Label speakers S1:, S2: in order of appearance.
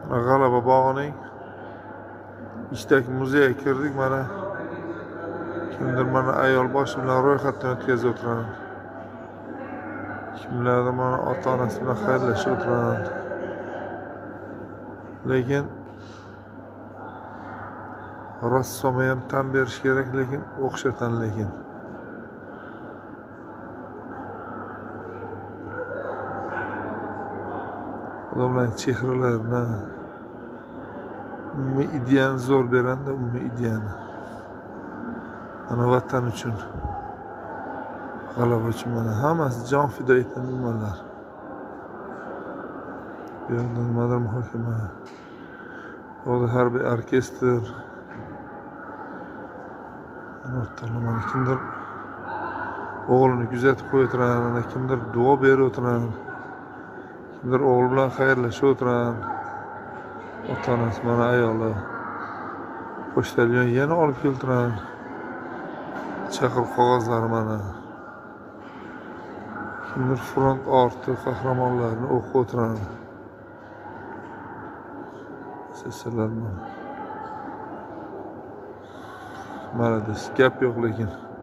S1: G'alaba bog'ining ichidagi muzeyga kirdik. Mana kimdir mana ayol boshi bilan ro'yxatdan o'tkazib o'tiradi. Kimlardir mana ota-onasi bilan xayrlashib o'tiradi. Lekin rassomga ham tan berish kerak, lekin o'xshatan lekin. Odamlar chehralarini, umumiy ideyani zo'r beradi, umumiy ideyani. Ana vatan uchun, g'alaba uchun mana hammasi jon fido etgan nimalar. Bu yerda nimadir muhokama. Orada harbiy orkestr. Mana kimdir o'g'lini kuzatib qo'ytiradi, ana kimdir duo berib o'tiradi. Kimdir o'g'li bilan xayrlashib o'tiradi. Ota-onasi mana ayoli pochtalyon yana olib keltiradi. Chaqir qog'ozlari mana. Kimdir front orti qahramonlarini o'qib o'tiradi. Seslar mana. Malades, gap yo'q lekin.